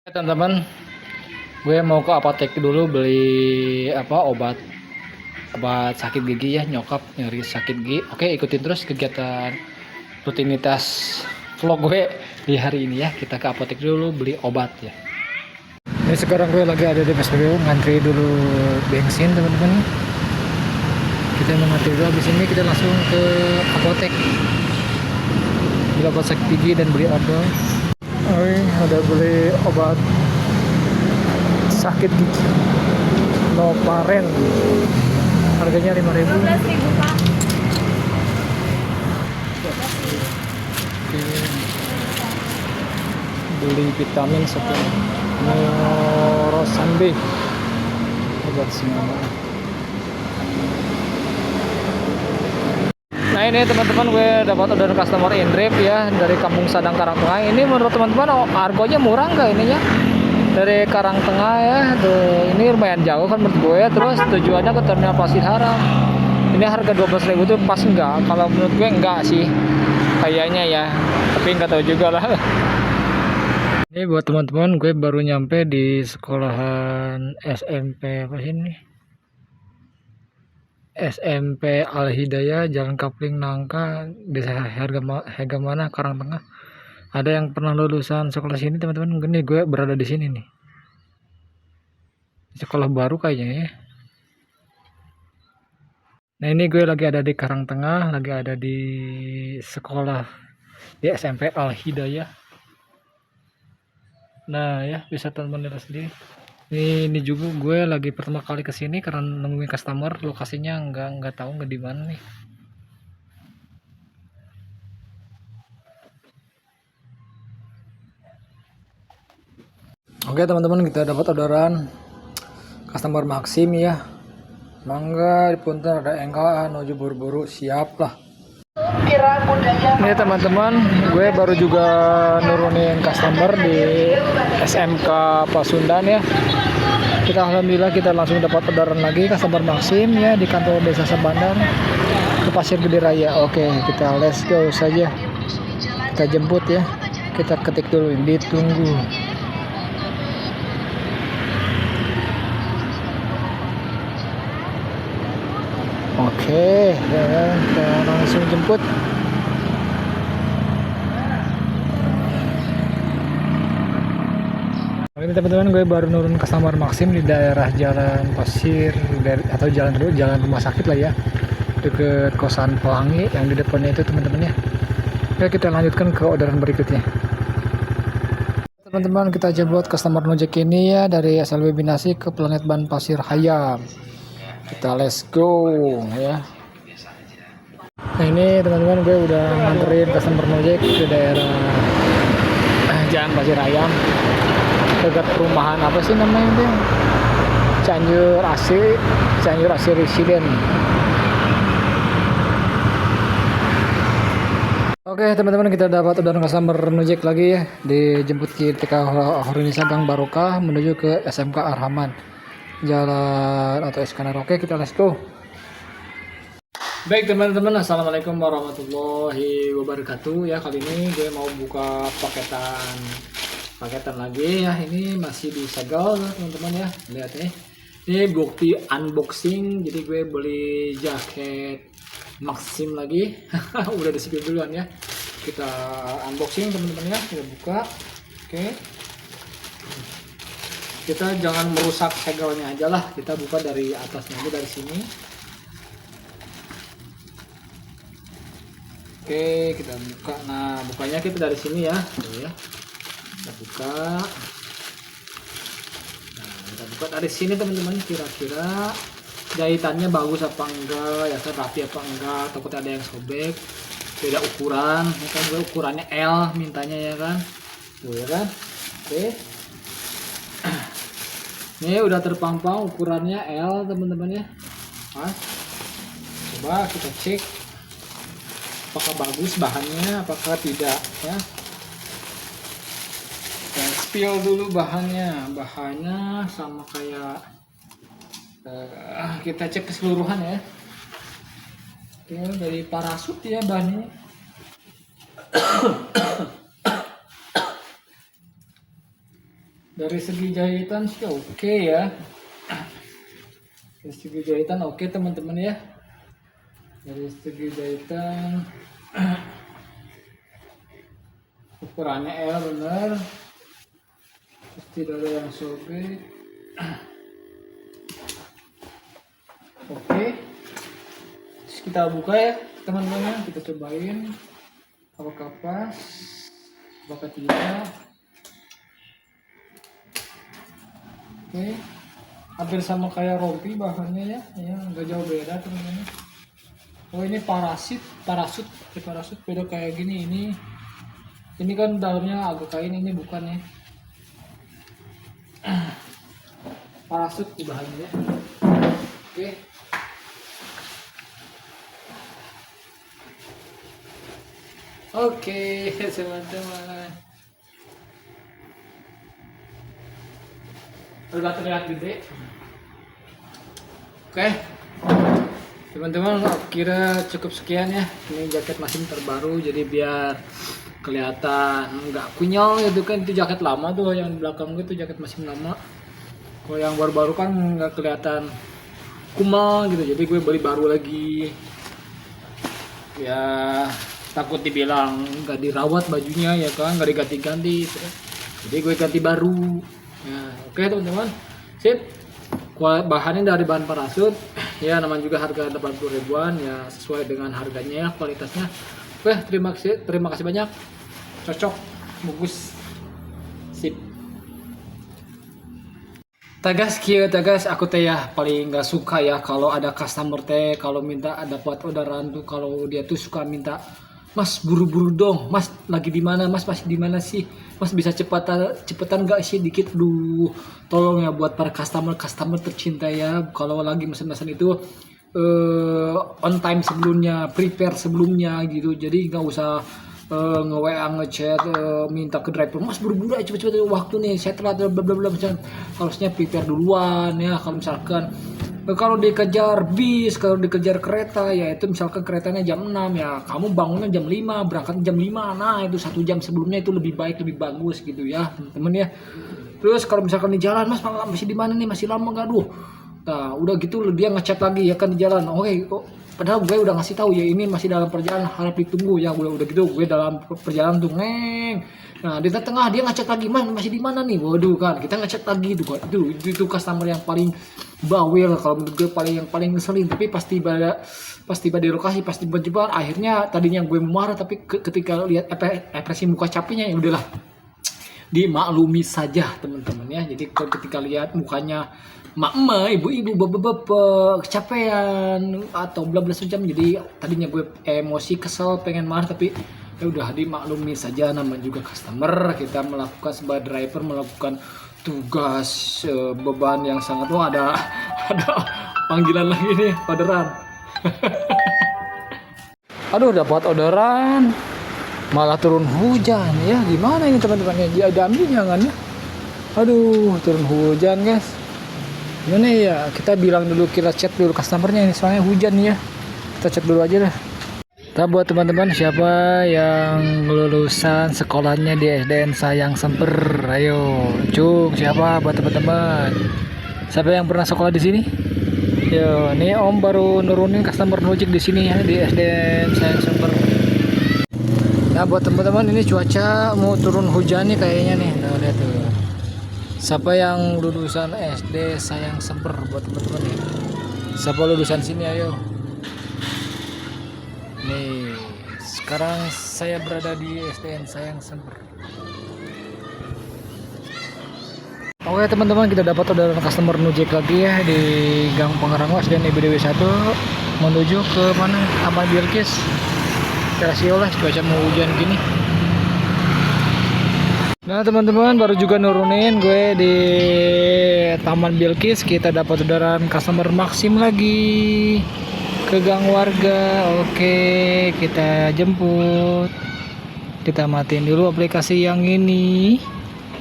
Teman-teman, gue mau ke apotek dulu beli obat sakit gigi ya, nyokap nyari sakit gigi. Oke, ikutin terus kegiatan rutinitas vlog gue di hari ini ya. Kita ke apotek dulu beli obat ya. Ini sekarang gue lagi ada di PSBU, ngantri dulu bensin teman-teman. Kita mau ngantri dulu, habis ini kita langsung ke apotek beli obat sakit gigi dan beli odol. Oh, ada beli obat sakit gigi Novaren, harganya 5.000. 15.000 Pak. Oke. Beli vitamin supplement Neurosan B, obat singa. Nah ini teman-teman, gue dapat order customer Indrip ya dari Kampung Sadang Karangtengah. Ini menurut teman-teman harganya murah nggak ininya? Dari Karangtengah ya, tuh ini lumayan jauh kan menurut gue. Terus tujuannya ke Terminal Pasir Haram. Ini harga 12.000 tuh pas nggak? Kalau menurut gue enggak sih, kayaknya ya. Tapi nggak tahu juga lah. Ini buat teman-teman, gue baru nyampe di sekolahan SMP apa sih ini? SMP Al Hidayah, Jalan Kapling Nangka, Desa Hegamana, Karangtengah. Ada yang pernah lulusan sekolah sini teman-teman? Mungkin nih gue berada di sini nih. Sekolah baru kayaknya ya. Nah ini gue lagi ada di Karangtengah, lagi ada di sekolah di SMP Al Hidayah. Nah ya, bisa teman-teman lihat sendiri. Ini juga gue lagi pertama kali kesini karena nemuin customer, lokasinya nggak tahu nggak di mana nih. Oke teman-teman, kita dapat orderan customer Maxim ya. Mangga dipunten ada engka nuju buru-buru, siap lah. Ini teman-teman, gue baru juga nurunin customer di SMK Pasundan ya. Alhamdulillah kita langsung dapat orderan lagi customer Maxim ya di kantor Desa Sabandar ke Pasir Gede Raya. Oke, kita let's go saja. Kita jemput ya. Kita ketik dulu, ditunggu. Oke, ya, kita langsung jemput. Ini teman-teman, gue baru nurun ke Samar Maxim di daerah Jalan Pasir atau jalan rumah sakit lah ya, deket kosan Pelangi yang di depannya itu teman-teman ya. Oke, kita lanjutkan ke orderan berikutnya. Teman-teman, kita jemput customer Nojek ini ya dari SLB Binasi ke Planet Ban Pasir Hayam. Kita let's go ya. Nah ini teman-teman, gue udah nganterin customer Nojek ke daerah Jalan Pasir Hayam, dekat perumahan apa sih namanya itu? Cianjur Asri Residen. Oke teman-teman, kita dapat orderan customer Nojek lagi ya, dijemput ke TK Horunisa Gang Barokah menuju ke SMK Arhaman Jalan atau Iskandar. Oke, kita let's go. Baik teman-teman, assalamualaikum warahmatullahi wabarakatuh ya. Kali ini gue mau buka paketan lagi ya. Ini masih disegel teman-teman ya, lihat nih. Ini bukti unboxing. Jadi gue beli jaket Maxim lagi. Udah disegel duluan ya. Kita unboxing teman-teman ya, kita buka. Oke, kita jangan merusak segelnya aja lah, kita buka dari atasnya aja, dari sini. Oke, kita buka. Nah, bukanya kita dari sini ya. Tuh ya. Kita buka. Nah, kita buka dari sini teman-teman. Kira-kira jahitannya bagus apa enggak, ya kan, rapi apa enggak, takut ada yang sobek. Beda ukuran, ya kan, gue ukurannya L mintanya ya kan. Tuh ya kan. Oke. Ini udah terpampang ukurannya L teman-teman ya. Pas. Coba kita cek apakah bagus bahannya, apakah tidak ya. Kita spill dulu bahannya sama kayak kita cek keseluruhan ya. Oke, dari parasut ya bahannya. Dari segi jahitan sih oke ya. Dari segi jahitan oke teman-teman ya. Dari segi jahitan ukurannya L bener. Terus tidak ada yang sobek. Oke. Terus kita buka ya teman-teman, kita cobain apakah pas, apakah tidak. Oke, hampir sama kayak rompi bahannya ya, nggak jauh beda teman-teman. Oh ini parasut beda kayak gini. Ini kan dalamnya agak kain, ini bukan ya. Parasut di bahannya ya. Oke. Oke teman-teman. Udah terlihat gede. Oke teman-teman, kira cukup sekian ya. Ini jaket mesin terbaru, jadi biar kelihatan nggak kunyol gitu kan. Itu jaket lama tuh, yang di belakang itu jaket mesin lama. Kalau yang baru-baru kan nggak kelihatan kumal gitu, jadi gue beli baru lagi ya. Takut dibilang nggak dirawat bajunya ya kan, nggak diganti-ganti gitu. Jadi gue ganti baru ya. Oke teman-teman, sip. Bahannya dari bahan parasut ya, namanya juga harga 80 ribuan ya, sesuai dengan harganya ya, kualitasnya. Oke, terima kasih banyak, cocok, bagus, sip. Tagas aku teh ya paling nggak suka ya kalau ada customer teh kalau minta ada buat orderan tuh, kalau dia tuh suka minta, Mas buru-buru dong, Mas lagi di mana, Mas masih di mana sih, Mas bisa cepetan nggak sih dikit, tolong ya buat para customer tercinta ya, kalau lagi mesen-mesen itu on time sebelumnya, prepare sebelumnya gitu, jadi nggak usah nge-WA ngechat minta ke driver, Mas buru-buru aja cepet-cepet waktu nih saya telat bla bla bla, harusnya prepare duluan ya. Kalau misalkan kalau dikejar bis, kalau dikejar kereta ya itu misalkan keretanya jam 6 ya, kamu bangunnya jam 5, berangkat jam 5. Nah, itu 1 jam sebelumnya itu lebih baik, lebih bagus gitu ya, teman-teman ya. Terus kalau misalkan di jalan, Mas masih di mana nih? Masih lama enggak? Duh. Nah, udah gitu dia ngechat lagi ya kan di jalan. Oke, kok padahal gue udah ngasih tahu ya ini masih dalam perjalanan, harap ditunggu ya. Udah gitu gue dalam perjalanan tuh neng. Nah, di tengah dia ngechat lagi, Mas masih di mana nih? Waduh kan, kita ngechat lagi itu kan. Itu customer yang paling bawel kalau menurut gue, yang paling ngeselin. Tapi pasti pada di lokasi, pasti berjebak. Akhirnya tadinya gue marah, tapi ketika lihat ekspresi muka capeknya ya udahlah, dimaklumi saja teman-teman ya. Jadi ketika lihat mukanya mak-mak, ibu-ibu, bapak-bapak kecapean atau bla bla sejam, jadi tadinya gue emosi, kesel, pengen marah, tapi ya udah dimaklumi saja, namanya juga customer, kita melakukan sebagai driver melakukan tugas beban yang sangat. Wah, ada panggilan lagi nih, orderan. Aduh, dapat orderan malah turun hujan ya, gimana ini teman-teman ya, ambil jangan ya. Aduh, turun hujan guys, gimana ya, kita bilang dulu, kita chat dulu customernya ini, soalnya hujan ya, kita chat dulu aja lah. Kita buat teman-teman siapa yang lulusan sekolahnya di SDN Sayang Semper, ayo cung, siapa buat teman-teman siapa yang pernah sekolah di sini. Yo, nih Om baru nurunin customer nojek di sini ya, di SDN Sayang Semper. Nah buat teman-teman, ini cuaca mau turun hujan nih kayaknya nih. Nah lihat tuh, siapa yang lulusan SD Sayang Semper buat teman-teman nih, siapa lulusan sini, ayo. Nih sekarang saya berada di SDN Sayang Semper. Oke teman-teman, kita dapat orderan customer nojek lagi ya di Gang Pangrango SDN IBDW 1 menuju ke mana, Taman Bilkis. Kasih olah, cuaca mau hujan gini. Nah teman-teman, baru juga nurunin gue di Taman Bilkis. Kita dapat orderan customer Maxim lagi ke Gang Warga. Oke, kita jemput. Kita matiin dulu aplikasi yang ini.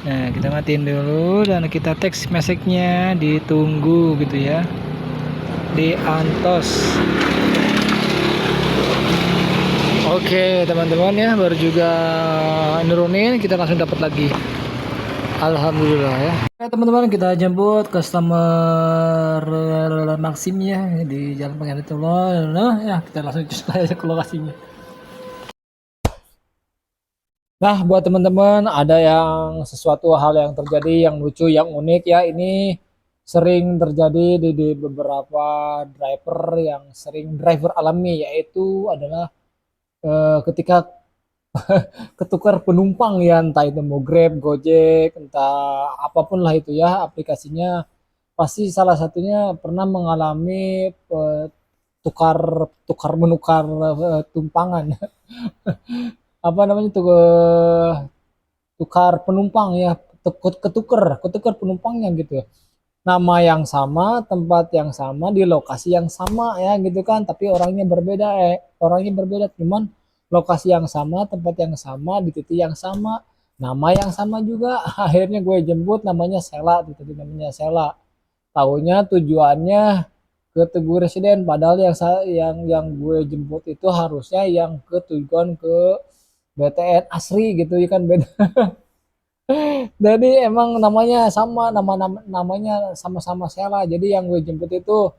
Nah, kita matiin dulu dan kita text message-nya, ditunggu gitu ya, di Antos. Oke teman-teman ya, baru juga nurunin, kita langsung dapat lagi. Alhamdulillah ya. Oke teman-teman, kita jemput customer Maximnya di Jalan Penggantitullah. Nah ya, kita langsung cus aja ke lokasinya. Nah, buat teman-teman, ada yang sesuatu hal yang terjadi yang lucu, yang unik ya. Ini sering terjadi di beberapa driver yang sering driver alami, yaitu adalah ketika ketukar penumpang ya, entah itu mau Grab, Gojek, entah apapun lah itu ya aplikasinya, pasti salah satunya pernah mengalami tukar tukar menukar tumpangan apa namanya tuh tukar penumpang ya, ketukar penumpangnya gitu ya, nama yang sama, tempat yang sama, di lokasi yang sama ya gitu kan, tapi orangnya berbeda, cuman lokasi yang sama, tempat yang sama, di titik yang sama, nama yang sama juga. Akhirnya gue jemput, namanya Sela, di titik namanya Sela. Tahunya tujuannya ke Tugu Residen, padahal yang gue jemput itu harusnya yang ke tujuan ke BTN Asri gitu ya kan, beda. Jadi emang namanya sama-sama Sela. Jadi yang gue jemput itu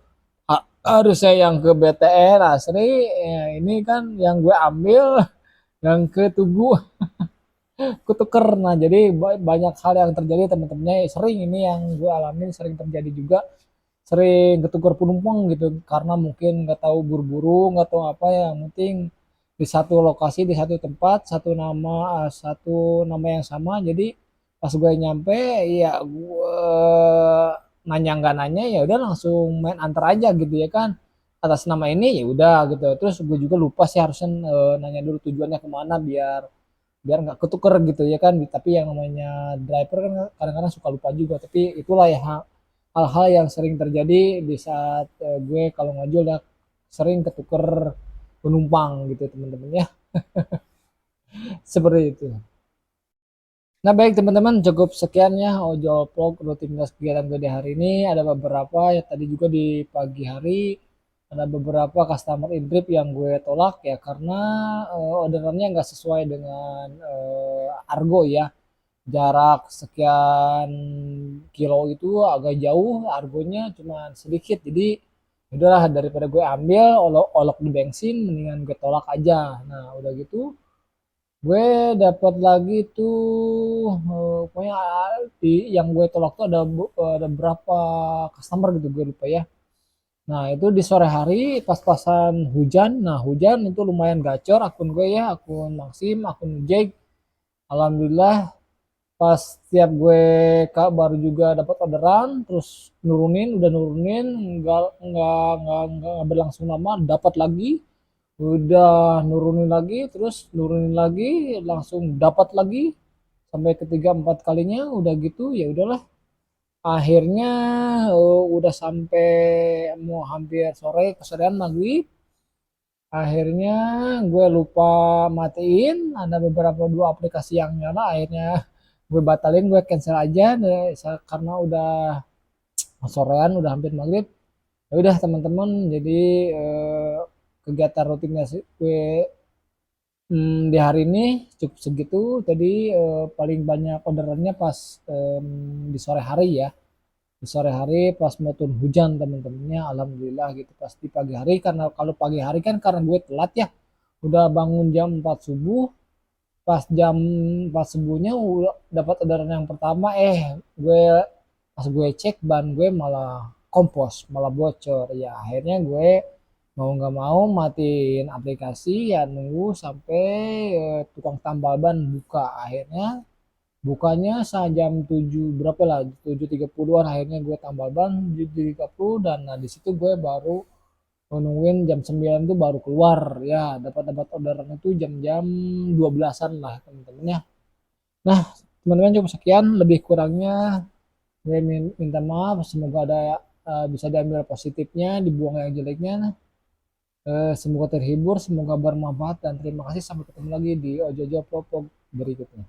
harusnya yang ke BTN Asri, ya ini kan yang gue ambil yang ke Tugu ketuker. Nah, jadi banyak hal yang terjadi teman-temannya. Sering ini yang gue alamin, sering terjadi juga. Sering ketukar penumpang gitu karena mungkin nggak tahu buru-buru, nggak tahu apa ya. Yang penting di satu lokasi, di satu tempat, satu nama yang sama. Jadi pas gue nyampe, ya gue nanya nggak nanya, ya udah langsung main antar aja gitu ya kan, atas nama ini ya udah gitu. Terus gue juga lupa sih harusnya nanya dulu tujuannya kemana, biar biar nggak ketuker gitu ya kan. Tapi yang namanya driver kan kadang-kadang suka lupa juga. Tapi itulah ya hal-hal yang sering terjadi di saat gue kalau ngojol, udah sering ketuker penumpang gitu teman-teman ya, seperti itu. Nah baik teman-teman, cukup sekian ya ojol vlog rutinitas kegiatan gue di hari ini. Ada beberapa ya, tadi juga di pagi hari ada beberapa customer in trip yang gue tolak ya, karena orderannya nggak sesuai dengan argo ya. Jarak sekian kilo itu agak jauh, argonya cuma sedikit. Jadi udahlah, daripada gue ambil olok di bensin, mendingan gue tolak aja. Nah udah gitu gue dapat lagi tuh pokoknya yang gue tolak tuh ada berapa customer gitu, gue lupa ya. Nah itu di sore hari pas-pasan hujan. Nah hujan itu lumayan gacor akun gue ya, akun Maxim, akun Jack. Alhamdulillah pas tiap gue baru juga dapat orderan, terus udah nurunin, nggak berlangsung lama dapat lagi, udah nurunin lagi, terus nurunin lagi, langsung dapat lagi, sampai ketiga empat kalinya udah gitu. Ya udahlah, akhirnya udah sampai mau hampir sore, kesorean maghrib. Akhirnya gue lupa matiin, ada beberapa dua aplikasi yang nyala. Akhirnya gue batalin, gue cancel aja deh, karena udah sorean, udah hampir maghrib. Ya udah teman-teman, jadi kegiatan rutinnya gue di hari ini cukup segitu. Tadi paling banyak orderannya pas di sore hari ya, di sore hari pas mau turun hujan teman-temannya. Alhamdulillah gitu pas di pagi hari, karena kalau pagi hari kan karena gue telat ya, udah bangun jam 4 subuh. Pas jam 4 subuhnya udah dapat orderan yang pertama, gue pas gue cek ban gue malah kompos, malah bocor ya. Akhirnya gue mau nggak mau matiin aplikasi ya, nunggu sampai tukang tambal ban buka. Akhirnya bukanya jam 7 berapa lah, 7.30-an. Akhirnya gue tambal ban 7.30, dan nah, di situ gue baru nungguin jam 9 itu baru keluar ya, dapat orderan itu jam-jam 12-an lah teman-teman ya. Nah teman-teman, cukup sekian, lebih kurangnya gue minta maaf. Semoga ada bisa diambil positifnya, dibuang yang jeleknya. Semoga terhibur, semoga bermanfaat, dan terima kasih. Sampai ketemu lagi di Ojojo Vlog berikutnya.